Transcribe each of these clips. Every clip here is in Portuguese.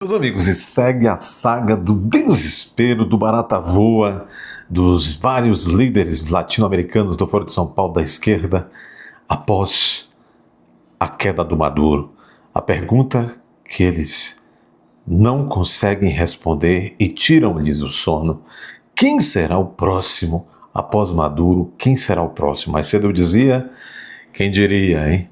Meus amigos, e segue a saga do desespero, do barata voa, dos vários líderes latino-americanos do Foro de São Paulo da esquerda após a queda do Maduro. A pergunta que eles não conseguem responder e tiram-lhes o sono: quem será o próximo após Maduro? Quem será o próximo? Mais cedo eu dizia, quem diria, hein?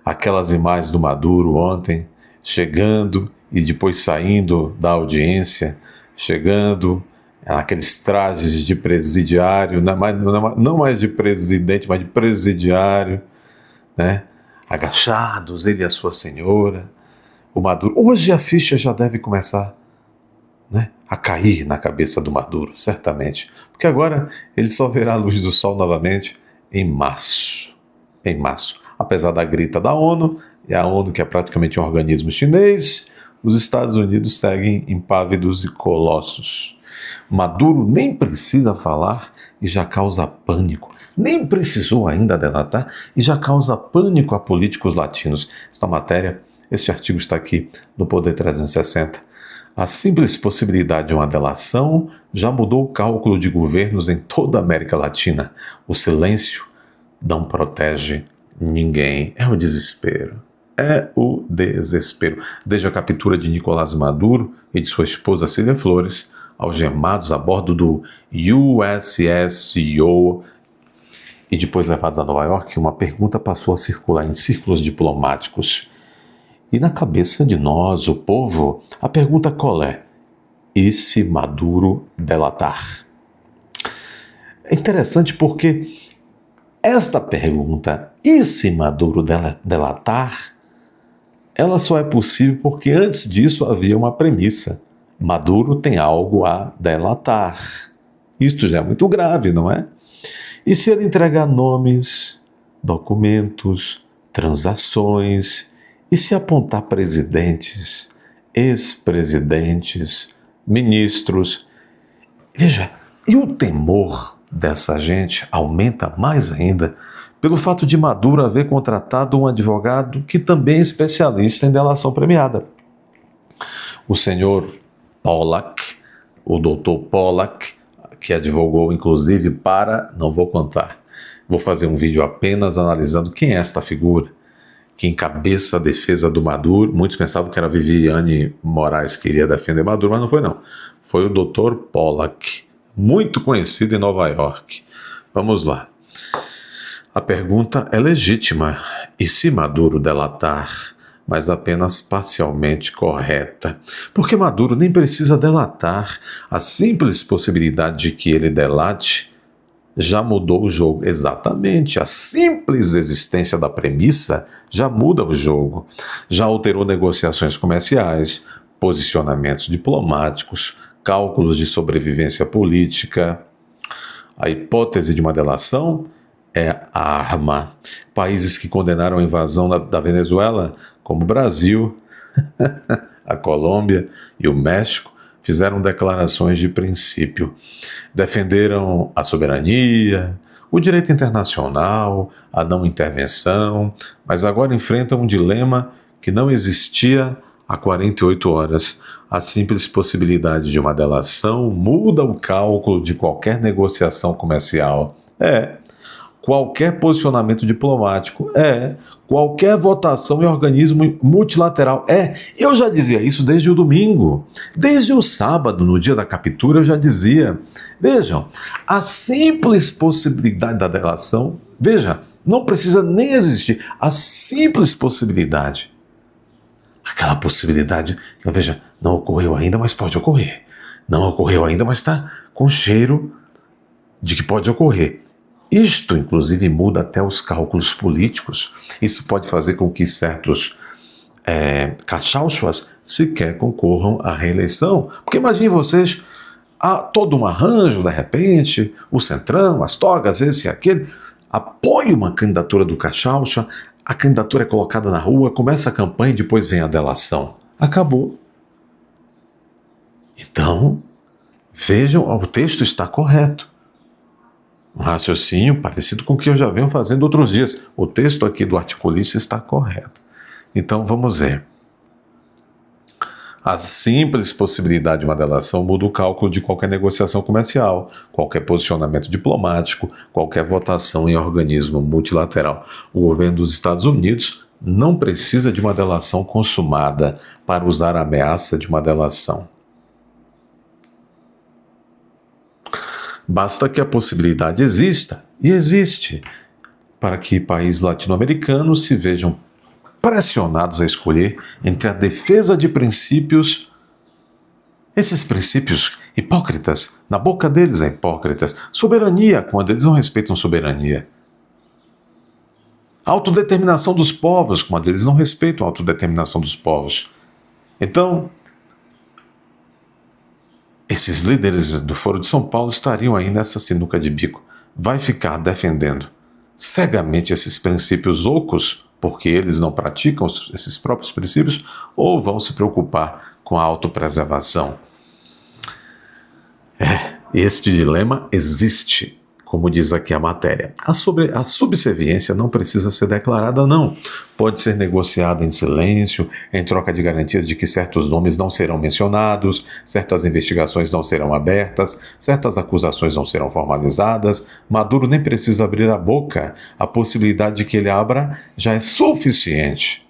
Aquelas imagens do Maduro ontem, chegando e depois saindo da audiência, chegando naqueles trajes de presidiário, não mais de presidente, mas de presidiário, né? Agachados, ele e a sua senhora, o Maduro. Hoje a ficha já deve começar, né, a cair na cabeça do Maduro, certamente, porque agora ele só verá a luz do sol novamente em março. Em março. Apesar da grita da ONU, e a ONU que é praticamente um organismo chinês, os Estados Unidos seguem impávidos e colossos. Maduro nem precisa falar e já causa pânico. Nem precisou ainda delatar e já causa pânico a políticos latinos. Esta matéria, este artigo está aqui no Poder 360. A simples possibilidade de uma delação já mudou o cálculo de governos em toda a América Latina. O silêncio não protege ninguém. É o desespero. É o desespero. Desde a captura de Nicolás Maduro e de sua esposa Cília Flores, algemados a bordo do USS-CEO e depois levados a Nova York, uma pergunta passou a circular em círculos diplomáticos. E na cabeça de nós, o povo, a pergunta qual é? E se Maduro delatar? É interessante porque esta pergunta, e se Maduro delatar, ela só é possível porque antes disso havia uma premissa. Maduro tem algo a delatar. Isto já é muito grave, não é? E se ele entregar nomes, documentos, transações, e se apontar presidentes, ex-presidentes, ministros? Veja, e o temor dessa gente aumenta mais ainda pelo fato de Maduro haver contratado um advogado que também é especialista em delação premiada. O senhor Pollack, o doutor Pollack, que advogou inclusive para, não vou contar, vou fazer um vídeo apenas analisando quem é esta figura, que encabeça a defesa do Maduro. Muitos pensavam que era Viviane Moraes que iria defender Maduro, mas não foi não. Foi o doutor Pollack, muito conhecido em Nova York. Vamos lá. A pergunta é legítima, e se Maduro delatar, mas apenas parcialmente correta? Porque Maduro nem precisa delatar. A simples possibilidade de que ele delate já mudou o jogo. Exatamente, a simples existência da premissa já muda o jogo. Já alterou negociações comerciais, posicionamentos diplomáticos, cálculos de sobrevivência política. A hipótese de uma delação é a arma. Países que condenaram a invasão da Venezuela, como o Brasil, a Colômbia e o México, fizeram declarações de princípio. Defenderam a soberania, o direito internacional, a não intervenção, mas agora enfrentam um dilema que não existia há 48 horas. A simples possibilidade de uma delação muda o cálculo de qualquer negociação comercial. Qualquer posicionamento diplomático, qualquer votação em organismo multilateral, Eu já dizia isso desde o domingo, desde o sábado, no dia da captura, eu já dizia. Vejam, a simples possibilidade da delação, veja, não precisa nem existir, a simples possibilidade, aquela possibilidade, veja, não ocorreu ainda, mas pode ocorrer, não ocorreu ainda, mas está com cheiro de que pode ocorrer. Isto, inclusive, muda até os cálculos políticos. Isso pode fazer com que certos cachauchas sequer concorram à reeleição. Porque imagine vocês, há todo um arranjo, de repente, o Centrão, as togas, esse e aquele, apoia uma candidatura do cachaucha, a candidatura é colocada na rua, começa a campanha e depois vem a delação. Acabou. Então, vejam, o texto está correto. Um raciocínio parecido com o que eu já venho fazendo outros dias. O texto aqui do articulista está correto. Então vamos ver. A simples possibilidade de uma delação muda o cálculo de qualquer negociação comercial, qualquer posicionamento diplomático, qualquer votação em organismo multilateral. O governo dos Estados Unidos não precisa de uma delação consumada para usar a ameaça de uma delação. Basta que a possibilidade exista, e existe, para que países latino-americanos se vejam pressionados a escolher entre a defesa de princípios, esses princípios hipócritas, na boca deles é hipócritas, soberania, quando eles não respeitam soberania, autodeterminação dos povos, quando eles não respeitam a autodeterminação dos povos. Então, esses líderes do Foro de São Paulo estariam aí nessa sinuca de bico. Vai ficar defendendo cegamente esses princípios ocos, porque eles não praticam esses próprios princípios, ou vão se preocupar com a autopreservação? Este dilema existe, como diz aqui a matéria. A subserviência não precisa ser declarada, não. Pode ser negociada em silêncio, em troca de garantias de que certos nomes não serão mencionados, certas investigações não serão abertas, certas acusações não serão formalizadas. Maduro nem precisa abrir a boca. A possibilidade de que ele abra já é suficiente.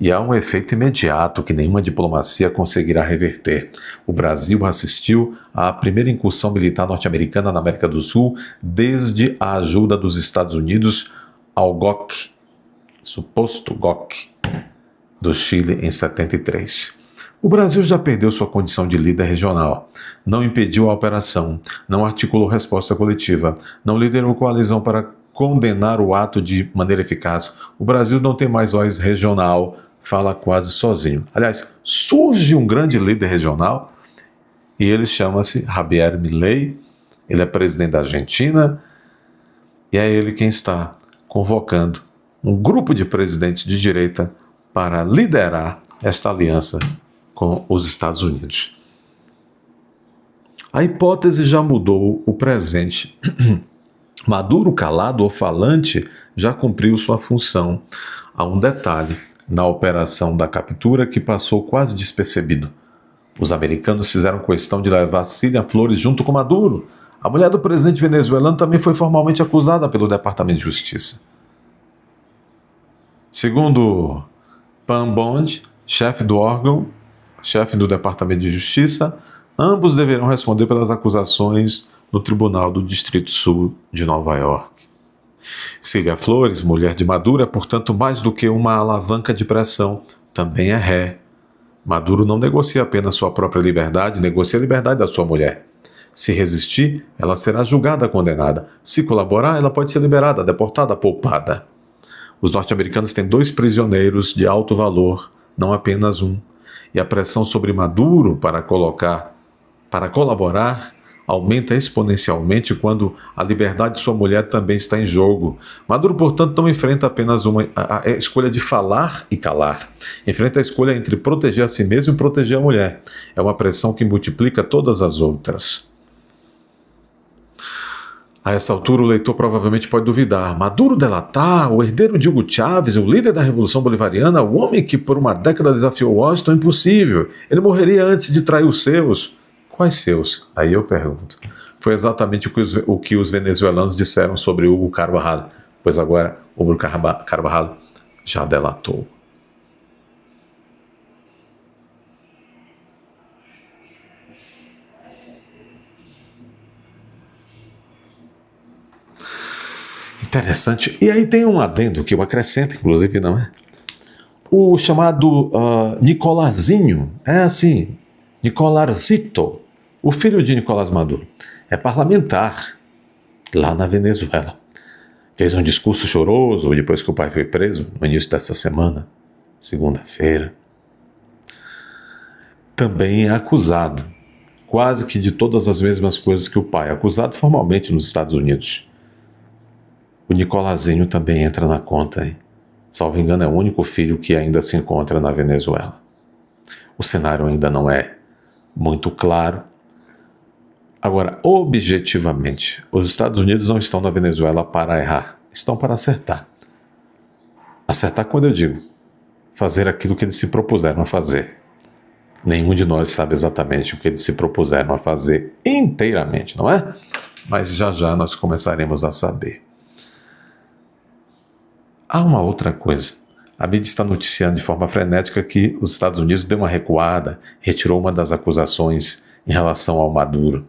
E há um efeito imediato que nenhuma diplomacia conseguirá reverter. O Brasil assistiu à primeira incursão militar norte-americana na América do Sul desde a ajuda dos Estados Unidos ao GOC, suposto GOC, do Chile em 73. O Brasil já perdeu sua condição de líder regional, não impediu a operação, não articulou resposta coletiva, não liderou coalizão para condenar o ato de maneira eficaz. O Brasil não tem mais voz regional, fala quase sozinho. Aliás, surge um grande líder regional e ele chama-se Javier Milei, ele é presidente da Argentina e é ele quem está convocando um grupo de presidentes de direita para liderar esta aliança com os Estados Unidos. A hipótese já mudou o presente. Maduro, calado ou falante, já cumpriu sua função. Há um detalhe na operação da captura que passou quase despercebido. Os americanos fizeram questão de levar Cília Flores junto com Maduro. A mulher do presidente venezuelano também foi formalmente acusada pelo Departamento de Justiça. Segundo Pam Bond, chefe do órgão, chefe do Departamento de Justiça, ambos deverão responder pelas acusações no Tribunal do Distrito Sul de Nova York. Cília Flores, mulher de Maduro, é, portanto, mais do que uma alavanca de pressão, também é ré. Maduro não negocia apenas sua própria liberdade, negocia a liberdade da sua mulher. Se resistir, ela será julgada, condenada. Se colaborar, ela pode ser liberada, deportada, poupada. Os norte-americanos têm 2 prisioneiros de alto valor, não apenas um. E a pressão sobre Maduro para colaborar aumenta exponencialmente quando a liberdade de sua mulher também está em jogo. Maduro, portanto, não enfrenta apenas a escolha de falar e calar. Enfrenta a escolha entre proteger a si mesmo e proteger a mulher. É uma pressão que multiplica todas as outras. A essa altura, o leitor provavelmente pode duvidar. Maduro delatar o herdeiro de Hugo Chávez, o líder da Revolução Bolivariana, o homem que por uma década desafiou Washington, impossível. Ele morreria antes de trair os seus. Quais seus? Aí eu pergunto. Foi exatamente o que os venezuelanos disseram sobre Hugo Carvajal, pois agora Hugo Carvajal já delatou. Interessante. E aí tem um adendo que eu acrescento, inclusive, não é? O chamado Nicolazinho, é assim, Nicolásito, o filho de Nicolás Maduro, é parlamentar lá na Venezuela. Fez um discurso choroso depois que o pai foi preso, no início dessa semana, segunda-feira. Também é acusado, quase que de todas as mesmas coisas que o pai, acusado formalmente nos Estados Unidos. O Nicolazinho também entra na conta, hein? Salvo engano, é o único filho que ainda se encontra na Venezuela. O cenário ainda não é muito claro. Agora, objetivamente, os Estados Unidos não estão na Venezuela para errar, estão para acertar. Acertar quando eu digo fazer aquilo que eles se propuseram a fazer. Nenhum de nós sabe exatamente o que eles se propuseram a fazer inteiramente, não é? Mas já já nós começaremos a saber. Há uma outra coisa. A mídia está noticiando de forma frenética que os Estados Unidos deu uma recuada, retirou uma das acusações em relação ao Maduro.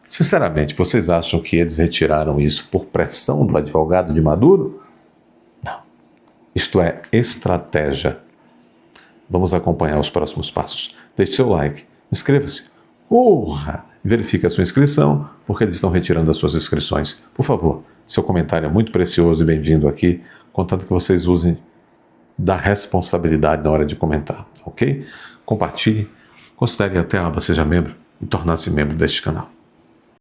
Sinceramente, vocês acham que eles retiraram isso por pressão do advogado de Maduro? Não. Isto é estratégia. Vamos acompanhar os próximos passos. Deixe seu like, inscreva-se, verifique a sua inscrição, porque eles estão retirando as suas inscrições. Por favor, seu comentário é muito precioso e bem-vindo aqui, contanto que vocês usem da responsabilidade na hora de comentar, ok? Compartilhe, considere até a aba Seja Membro e tornar-se membro deste canal.